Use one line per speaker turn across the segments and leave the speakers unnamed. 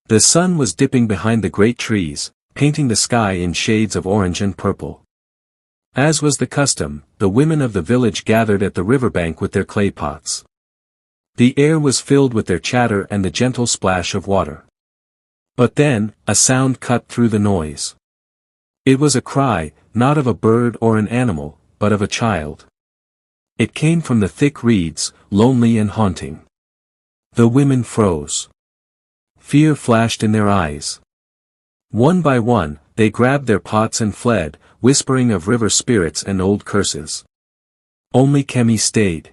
The sun was dipping behind the great trees, painting the sky in shades of orange and purple. As was the custom, the women of the village gathered at the riverbank with their clay pots. The air was filled with their chatter and the gentle splash of water. But then, a sound cut through the noise. It was a cry, not of a bird or an animal, but of a child. It came from the thick reeds, lonely and haunting. The women froze. Fear flashed in their eyes. One by one, they grabbed their pots and fled, whispering of river spirits and old curses. Only Kemi stayed.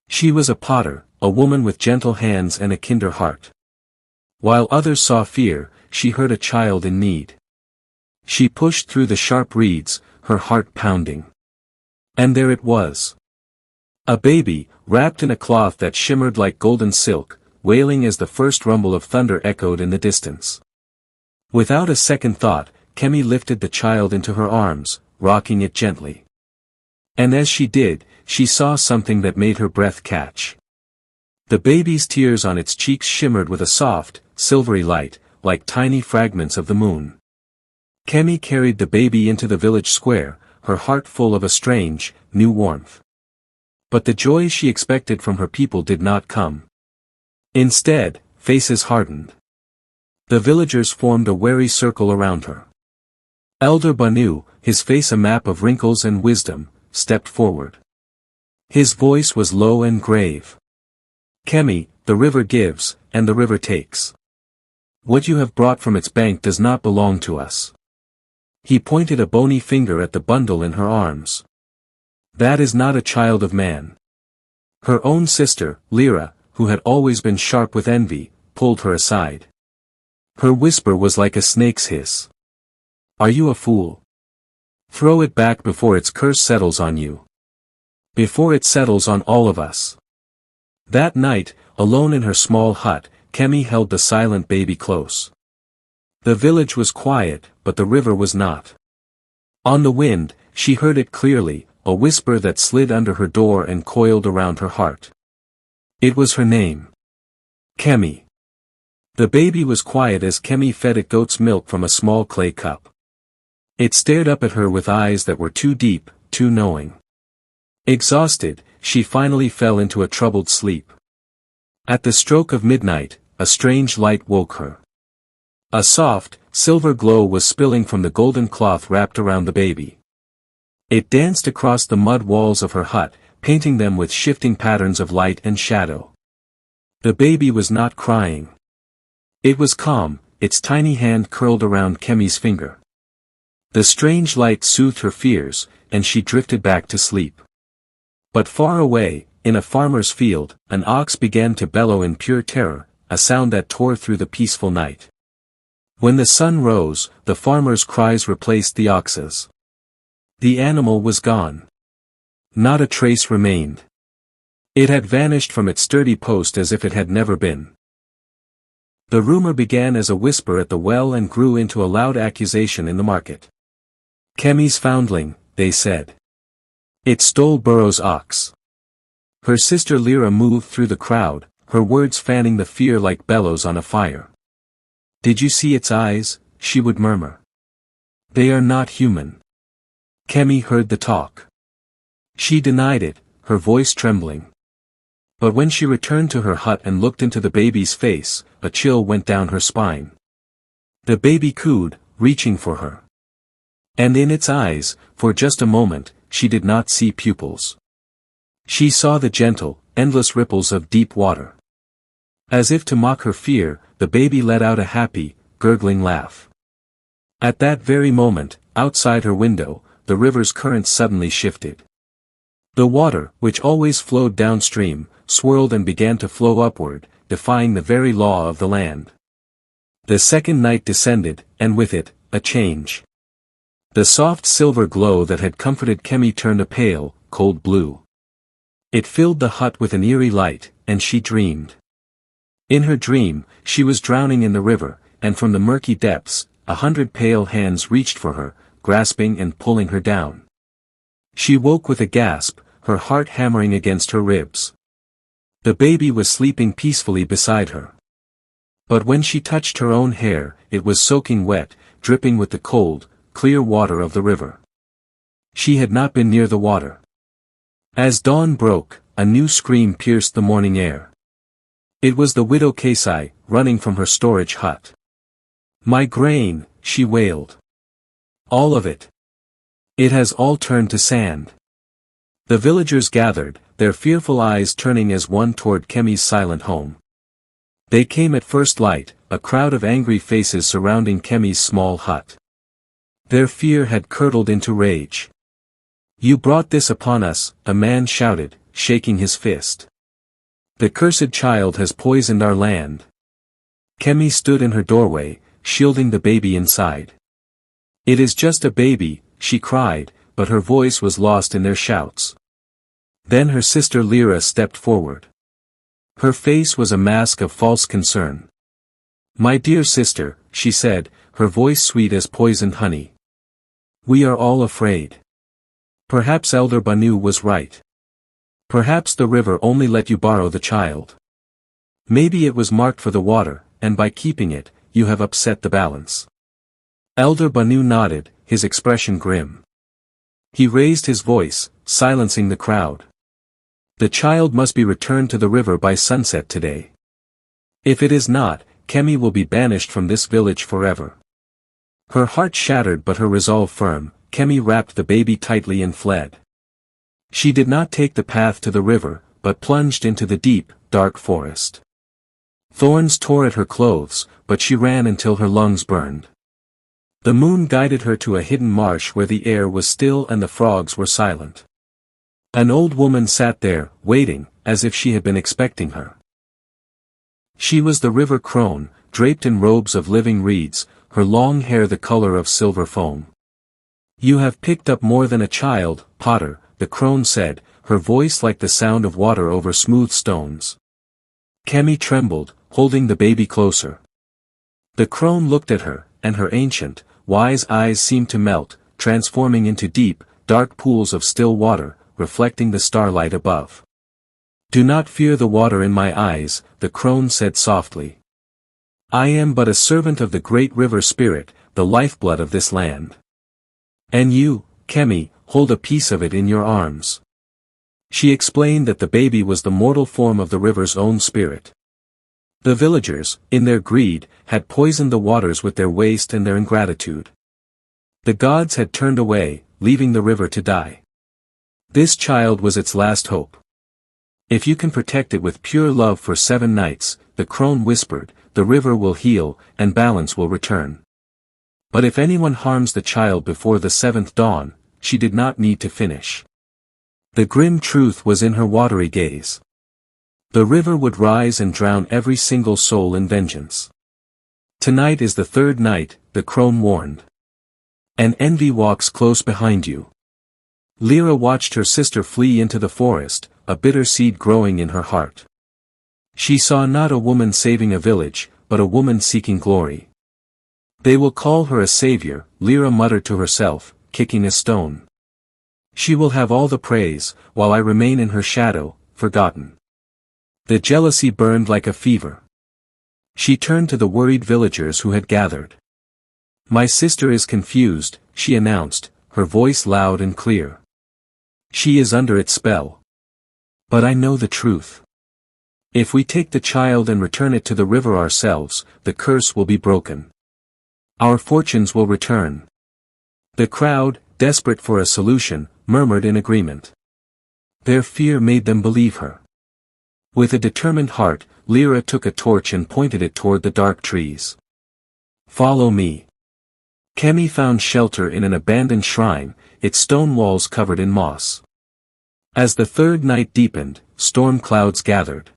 She was a potter, a woman with gentle hands and a kinder heart. While others saw fear, she heard a child in need. She pushed through the sharp reeds, her heart pounding. And there it was. A baby, wrapped in a cloth that shimmered like golden silk, wailing as the first rumble of thunder echoed in the distance. Without a second thought, Kemi lifted the child into her arms, rocking it gently. And as she did, she saw something that made her breath catch. The baby's tears on its cheeks shimmered with a soft, silvery light, like tiny fragments of the moon. Kemi carried the baby into the village square, her heart full of a strange, new warmth. But the joy she expected from her people did not come. Instead, faces hardened. The villagers formed a wary circle around her. Elder Banu, his face a map of wrinkles and wisdom, stepped forward. His voice was low and grave. Kemi, the river gives, and the river takes. What you have brought from its bank does not belong to us. He pointed a bony finger at the bundle in her arms. That is not a child of man. Her own sister, Lyra, who had always been sharp with envy, pulled her aside. Her whisper was like a snake's hiss. Are you a fool? Throw it back before its curse settles on you. Before it settles on all of us. That night, alone in her small hut, Kemi held the silent baby close. The village was quiet, but the river was not. On the wind, she heard it clearly, a whisper that slid under her door and coiled around her heart. It was her name. Kemi. The baby was quiet as Kemi fed it goat's milk from a small clay cup. It stared up at her with eyes that were too deep, too knowing. Exhausted, she finally fell into a troubled sleep. At the stroke of midnight, a strange light woke her. A soft, silver glow was spilling from the golden cloth wrapped around the baby. It danced across the mud walls of her hut, painting them with shifting patterns of light and shadow. The baby was not crying. It was calm, its tiny hand curled around Kemi's finger. The strange light soothed her fears, and she drifted back to sleep. But far away, in a farmer's field, an ox began to bellow in pure terror, a sound that tore through the peaceful night. When the sun rose, the farmer's cries replaced the ox's. The animal was gone. Not a trace remained. It had vanished from its sturdy post as if it had never been. The rumor began as a whisper at the well and grew into a loud accusation in the market. Kemi's foundling, they said. It stole Burrow's ox. Her sister Lyra moved through the crowd, her words fanning the fear like bellows on a fire. Did you see its eyes? She would murmur. They are not human. Kemi heard the talk. She denied it, her voice trembling. But when she returned to her hut and looked into the baby's face, a chill went down her spine. The baby cooed, reaching for her. And in its eyes, for just a moment, she did not see pupils. She saw the gentle, endless ripples of deep water. As if to mock her fear, the baby let out a happy, gurgling laugh. At that very moment, outside her window, the river's current suddenly shifted. The water, which always flowed downstream, swirled and began to flow upward, defying the very law of the land. The second night descended, and with it, a change. The soft silver glow that had comforted Kemi turned a pale, cold blue. It filled the hut with an eerie light, and she dreamed. In her dream, she was drowning in the river, and from the murky depths, 100 pale hands reached for her, grasping and pulling her down. She woke with a gasp, her heart hammering against her ribs. The baby was sleeping peacefully beside her. But when she touched her own hair, it was soaking wet, dripping with the cold, clear water of the river. She had not been near the water. As dawn broke, a new scream pierced the morning air. It was the widow Kesi, running from her storage hut. "My grain," she wailed. "All of it. It has all turned to sand." The villagers gathered, their fearful eyes turning as one toward Kemi's silent home. They came at first light, a crowd of angry faces surrounding Kemi's small hut. Their fear had curdled into rage. "You brought this upon us," a man shouted, shaking his fist. "The cursed child has poisoned our land." Kemi stood in her doorway, shielding the baby inside. "It is just a baby," she cried, but her voice was lost in their shouts. Then her sister Lyra stepped forward. Her face was a mask of false concern. "My dear sister," she said, her voice sweet as poisoned honey. "We are all afraid. Perhaps Elder Banu was right. Perhaps the river only let you borrow the child. Maybe it was marked for the water, and by keeping it, you have upset the balance." Elder Banu nodded, his expression grim. He raised his voice, silencing the crowd. "The child must be returned to the river by sunset today. If it is not, Kemi will be banished from this village forever." Her heart shattered but her resolve firm, Kemi wrapped the baby tightly and fled. She did not take the path to the river, but plunged into the deep, dark forest. Thorns tore at her clothes, but she ran until her lungs burned. The moon guided her to a hidden marsh where the air was still and the frogs were silent. An old woman sat there, waiting, as if she had been expecting her. She was the river crone, draped in robes of living reeds, her long hair the color of silver foam. "You have picked up more than a child, Potter," the crone said, her voice like the sound of water over smooth stones. Kemi trembled, holding the baby closer. The crone looked at her, and her ancient, wise eyes seemed to melt, transforming into deep, dark pools of still water, reflecting the starlight above. "Do not fear the water in my eyes," the crone said softly. "I am but a servant of the great river spirit, the lifeblood of this land. And you, Kemi, hold a piece of it in your arms." She explained that the baby was the mortal form of the river's own spirit. The villagers, in their greed, had poisoned the waters with their waste and their ingratitude. The gods had turned away, leaving the river to die. This child was its last hope. "If you can protect it with pure love for 7 nights, the crone whispered, "the river will heal, and balance will return. But if anyone harms the child before the 7th dawn," she did not need to finish. The grim truth was in her watery gaze. The river would rise and drown every single soul in vengeance. "Tonight is the 3rd night," the crone warned. "And envy walks close behind you." Lyra watched her sister flee into the forest, a bitter seed growing in her heart. She saw not a woman saving a village, but a woman seeking glory. "They will call her a savior," Lyra muttered to herself, kicking a stone. "She will have all the praise, while I remain in her shadow, forgotten." The jealousy burned like a fever. She turned to the worried villagers who had gathered. "My sister is confused," she announced, her voice loud and clear. "She is under its spell. But I know the truth. If we take the child and return it to the river ourselves, the curse will be broken. Our fortunes will return." The crowd, desperate for a solution, murmured in agreement. Their fear made them believe her. With a determined heart, Lyra took a torch and pointed it toward the dark trees. "Follow me." Kemi found shelter in an abandoned shrine, its stone walls covered in moss. As the 3rd night deepened, storm clouds gathered.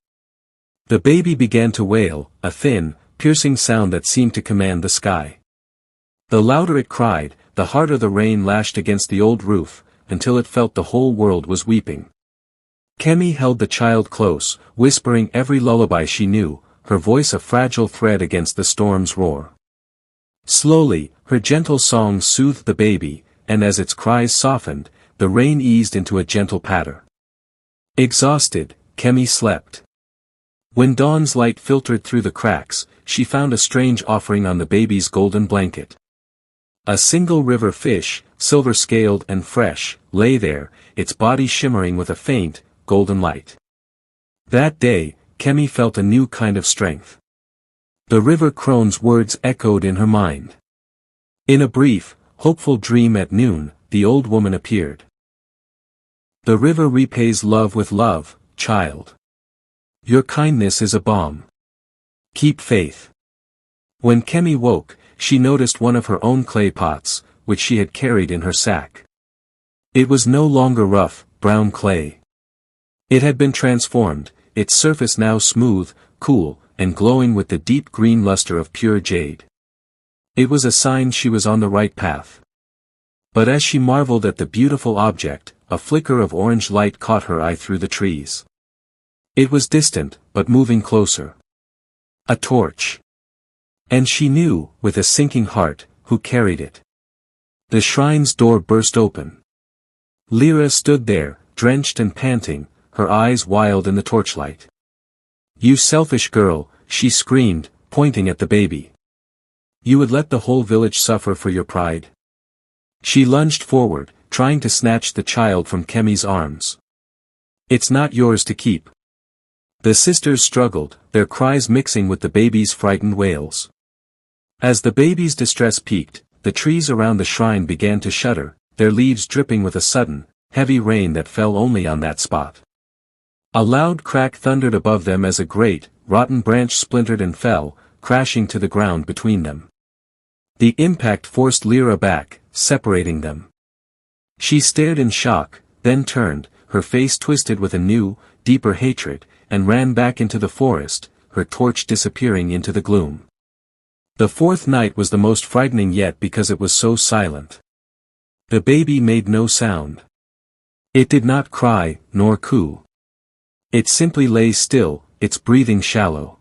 The baby began to wail, a thin, piercing sound that seemed to command the sky. The louder it cried, the harder the rain lashed against the old roof, until it felt the whole world was weeping. Kemi held the child close, whispering every lullaby she knew, her voice a fragile thread against the storm's roar. Slowly, her gentle songs soothed the baby, and as its cries softened, the rain eased into a gentle patter. Exhausted, Kemi slept. When dawn's light filtered through the cracks, she found a strange offering on the baby's golden blanket. A single river fish, silver-scaled and fresh, lay there, its body shimmering with a faint, golden light. That day, Kemi felt a new kind of strength. The river crone's words echoed in her mind. In a brief, hopeful dream at noon, the old woman appeared. The river repays love with love, child. Your kindness is a balm. Keep faith. When Kemi woke, she noticed one of her own clay pots, which she had carried in her sack. It was no longer rough, brown clay. It had been transformed, its surface now smooth, cool, and glowing with the deep green luster of pure jade. It was a sign she was on the right path. But as she marveled at the beautiful object, a flicker of orange light caught her eye through the trees. It was distant, but moving closer. A torch. And she knew, with a sinking heart, who carried it. The shrine's door burst open. Lyra stood there, drenched and panting, her eyes wild in the torchlight. You selfish girl, she screamed, pointing at the baby. You would let the whole village suffer for your pride. She lunged forward, trying to snatch the child from Kemi's arms. It's not yours to keep. The sisters struggled, their cries mixing with the baby's frightened wails. As the baby's distress peaked, the trees around the shrine began to shudder, their leaves dripping with a sudden, heavy rain that fell only on that spot. A loud crack thundered above them as a great, rotten branch splintered and fell, crashing to the ground between them. The impact forced Lyra back, separating them. She stared in shock, then turned, her face twisted with a new, deeper hatred, and ran back into the forest, her torch disappearing into the gloom. The fourth night was the most frightening yet because it was so silent. The baby made no sound. It did not cry, nor coo. It simply lay still, its breathing shallow.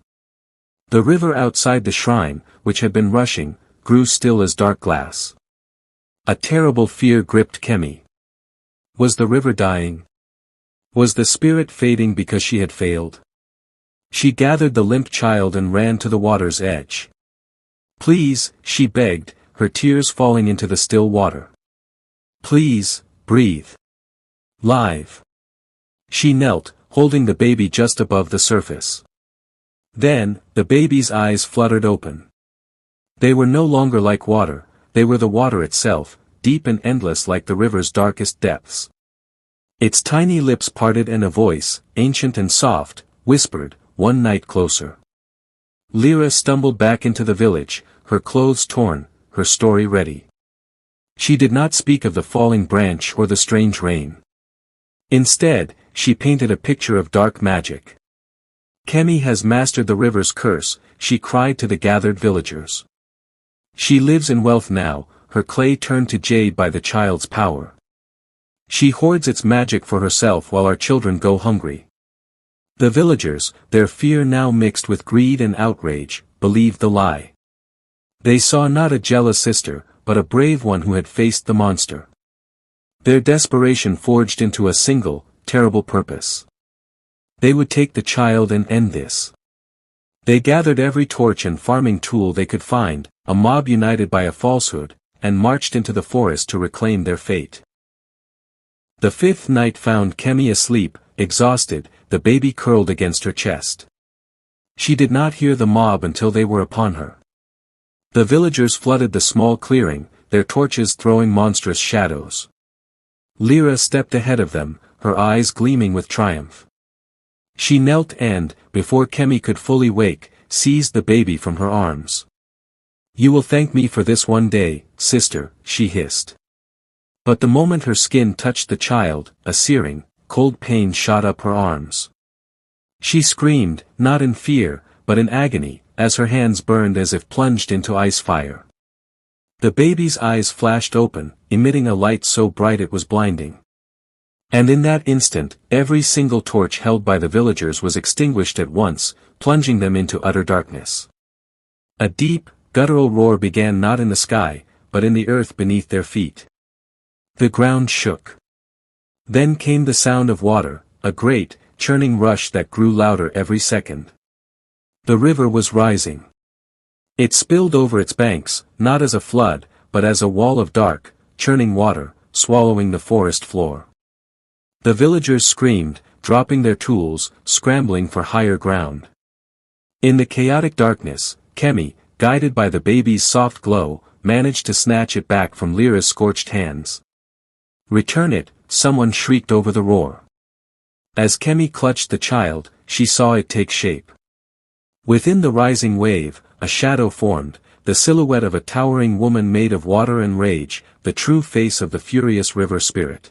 The river outside the shrine, which had been rushing, grew still as dark glass. A terrible fear gripped Kemi. Was the river dying? Was the spirit fading because she had failed? She gathered the limp child and ran to the water's edge. Please, she begged, her tears falling into the still water. Please, breathe. Live. She knelt, holding the baby just above the surface. Then, the baby's eyes fluttered open. They were no longer like water, they were the water itself, deep and endless like the river's darkest depths. Its tiny lips parted and a voice, ancient and soft, whispered, "One night closer." Lyra stumbled back into the village, her clothes torn, her story ready. She did not speak of the falling branch or the strange rain. Instead, she painted a picture of dark magic. Kemi has mastered the river's curse, she cried to the gathered villagers. She lives in wealth now, her clay turned to jade by the child's power. She hoards its magic for herself while our children go hungry. The villagers, their fear now mixed with greed and outrage, believed the lie. They saw not a jealous sister, but a brave one who had faced the monster. Their desperation forged into a single, terrible purpose. They would take the child and end this. They gathered every torch and farming tool they could find, a mob united by a falsehood, and marched into the forest to reclaim their fate. The fifth night found Kemi asleep, exhausted, the baby curled against her chest. She did not hear the mob until they were upon her. The villagers flooded the small clearing, their torches throwing monstrous shadows. Lyra stepped ahead of them, her eyes gleaming with triumph. She knelt and, before Kemi could fully wake, seized the baby from her arms. "You will thank me for this one day, sister," she hissed. But the moment her skin touched the child, a searing, cold pain shot up her arms. She screamed, not in fear, but in agony, as her hands burned as if plunged into ice fire. The baby's eyes flashed open, emitting a light so bright it was blinding. And in that instant, every single torch held by the villagers was extinguished at once, plunging them into utter darkness. A deep, guttural roar began not in the sky, but in the earth beneath their feet. The ground shook. Then came the sound of water, a great, churning rush that grew louder every second. The river was rising. It spilled over its banks, not as a flood, but as a wall of dark, churning water, swallowing the forest floor. The villagers screamed, dropping their tools, scrambling for higher ground. In the chaotic darkness, Kemi, guided by the baby's soft glow, managed to snatch it back from Lyra's scorched hands. "Return it," someone shrieked over the roar. As Kemi clutched the child, she saw it take shape. Within the rising wave, a shadow formed, the silhouette of a towering woman made of water and rage, the true face of the furious river spirit.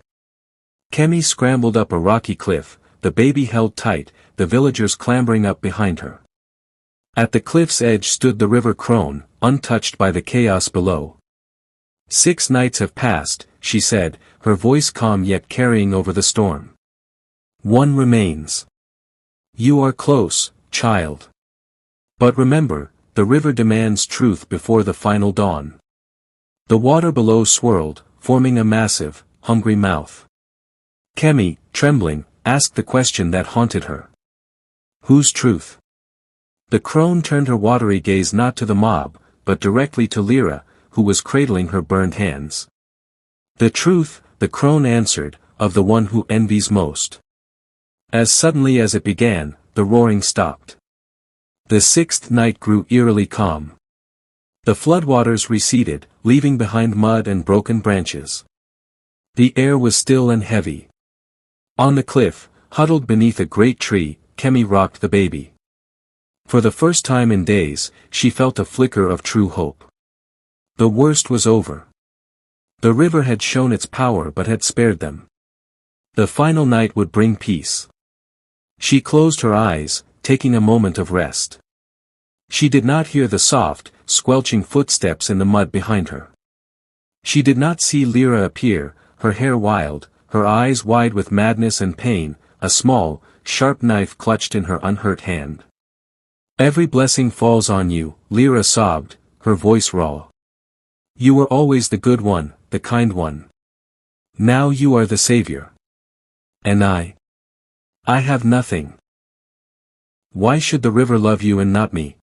Kemi scrambled up a rocky cliff, the baby held tight, the villagers clambering up behind her. At the cliff's edge stood the river crone, untouched by the chaos below. 6 nights have passed, she said, her voice calm yet carrying over the storm. One remains. You are close, child. But remember, the river demands truth before the final dawn. The water below swirled, forming a massive, hungry mouth. Kemi, trembling, asked the question that haunted her. Whose truth? The crone turned her watery gaze not to the mob, but directly to Lyra, who was cradling her burned hands. The truth, the crone answered, of the one who envies most. As suddenly as it began, the roaring stopped. The 6th night grew eerily calm. The floodwaters receded, leaving behind mud and broken branches. The air was still and heavy. On the cliff, huddled beneath a great tree, Kemi rocked the baby. For the first time in days, she felt a flicker of true hope. The worst was over. The river had shown its power but had spared them. The final night would bring peace. She closed her eyes, taking a moment of rest. She did not hear the soft, squelching footsteps in the mud behind her. She did not see Lyra appear, her hair wild, her eyes wide with madness and pain, a small, sharp knife clutched in her unhurt hand. Every blessing falls on you, Lyra sobbed, her voice raw. You were always the good one, the kind one. Now you are the savior. And I have nothing. Why should the river love you and not me?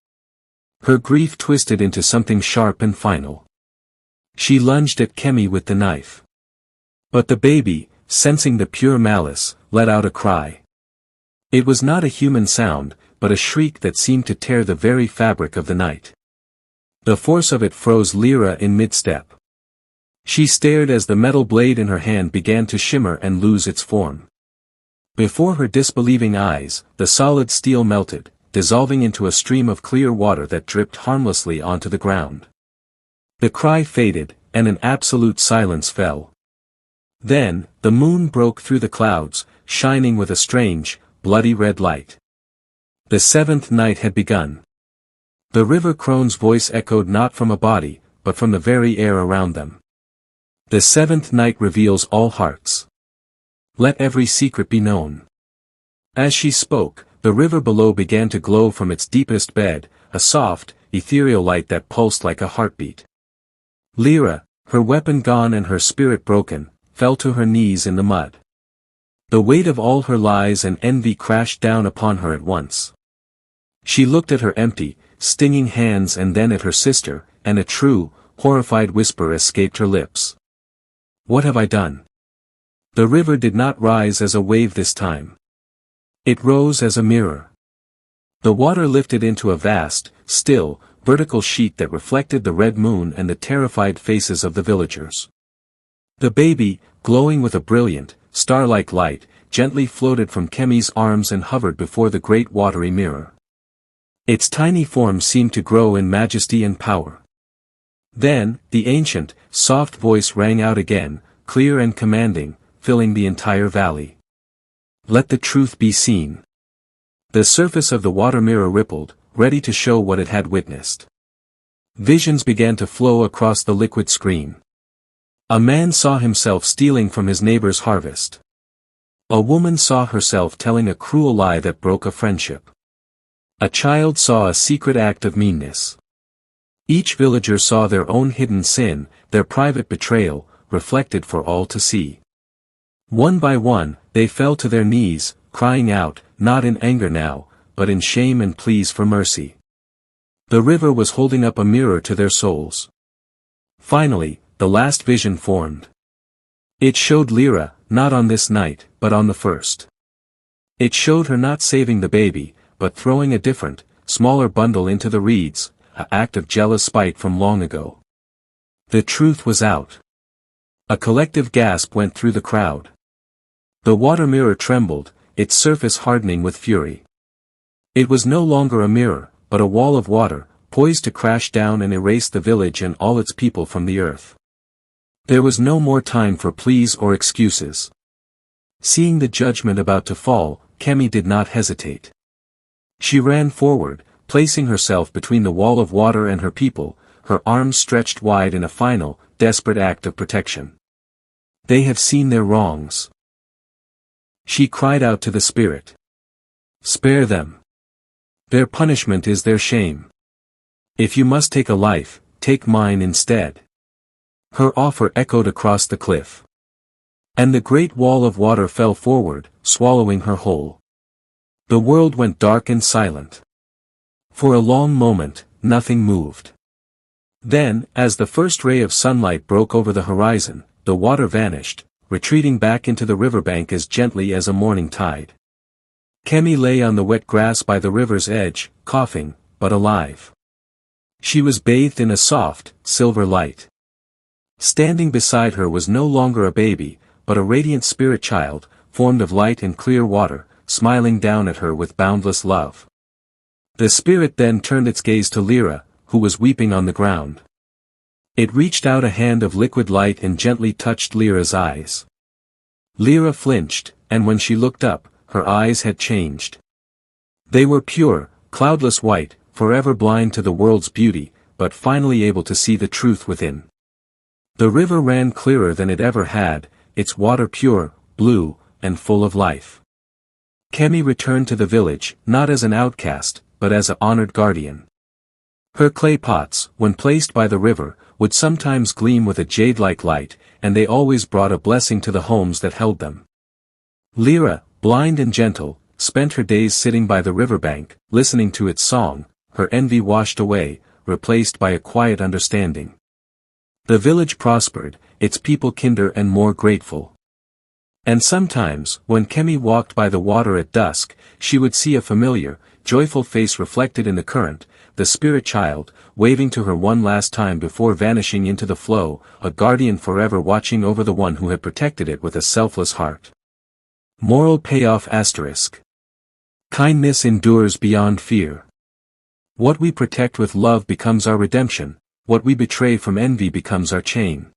Her grief twisted into something sharp and final. She lunged at Kemi with the knife. But the baby, sensing the pure malice, let out a cry. It was not a human sound, but a shriek that seemed to tear the very fabric of the night. The force of it froze Lyra in mid-step. She stared as the metal blade in her hand began to shimmer and lose its form. Before her disbelieving eyes, the solid steel melted, dissolving into a stream of clear water that dripped harmlessly onto the ground. The cry faded, and an absolute silence fell. Then, the moon broke through the clouds, shining with a strange, bloody red light. The 7th night had begun. The river crone's voice echoed not from a body, but from the very air around them. The 7th night reveals all hearts. Let every secret be known. As she spoke, the river below began to glow from its deepest bed, a soft, ethereal light that pulsed like a heartbeat. Lyra, her weapon gone and her spirit broken, fell to her knees in the mud. The weight of all her lies and envy crashed down upon her at once. She looked at her empty, stinging hands and then at her sister, and a true, horrified whisper escaped her lips. What have I done? The river did not rise as a wave this time. It rose as a mirror. The water lifted into a vast, still, vertical sheet that reflected the red moon and the terrified faces of the villagers. The baby, glowing with a brilliant, star-like light, gently floated from Kemi's arms and hovered before the great watery mirror. Its tiny form seemed to grow in majesty and power. Then, the ancient, soft voice rang out again, clear and commanding, filling the entire valley. Let the truth be seen. The surface of the water mirror rippled, ready to show what it had witnessed. Visions began to flow across the liquid screen. A man saw himself stealing from his neighbor's harvest. A woman saw herself telling a cruel lie that broke a friendship. A child saw a secret act of meanness. Each villager saw their own hidden sin, their private betrayal, reflected for all to see. One by one, they fell to their knees, crying out, not in anger now, but in shame and pleas for mercy. The river was holding up a mirror to their souls. Finally, the last vision formed. It showed Lyra, not on this night, but on the first. It showed her not saving the baby, but throwing a different, smaller bundle into the reeds, an act of jealous spite from long ago. The truth was out. A collective gasp went through the crowd. The water mirror trembled, its surface hardening with fury. It was no longer a mirror, but a wall of water, poised to crash down and erase the village and all its people from the earth. There was no more time for pleas or excuses. Seeing the judgment about to fall, Kemi did not hesitate. She ran forward, placing herself between the wall of water and her people, her arms stretched wide in a final, desperate act of protection. They have seen their wrongs. She cried out to the spirit. Spare them. Their punishment is their shame. If you must take a life, take mine instead. Her offer echoed across the cliff. And the great wall of water fell forward, swallowing her whole. The world went dark and silent. For a long moment, nothing moved. Then, as the first ray of sunlight broke over the horizon, the water vanished, retreating back into the riverbank as gently as a morning tide. Kemi lay on the wet grass by the river's edge, coughing, but alive. She was bathed in a soft, silver light. Standing beside her was no longer a baby, but a radiant spirit child, formed of light and clear water, smiling down at her with boundless love. The spirit then turned its gaze to Lyra, who was weeping on the ground. It reached out a hand of liquid light and gently touched Lyra's eyes. Lyra flinched, and when she looked up, her eyes had changed. They were pure, cloudless white, forever blind to the world's beauty, but finally able to see the truth within. The river ran clearer than it ever had, its water pure, blue, and full of life. Kemi returned to the village, not as an outcast, but as an honored guardian. Her clay pots, when placed by the river, would sometimes gleam with a jade-like light, and they always brought a blessing to the homes that held them. Lyra, blind and gentle, spent her days sitting by the riverbank, listening to its song, her envy washed away, replaced by a quiet understanding. The village prospered, its people kinder and more grateful. And sometimes, when Kemi walked by the water at dusk, she would see a familiar, joyful face reflected in the current, the spirit child, waving to her one last time before vanishing into the flow, a guardian forever watching over the one who had protected it with a selfless heart. Moral payoff *. Kindness endures beyond fear. What we protect with love becomes our redemption, what we betray from envy becomes our chain.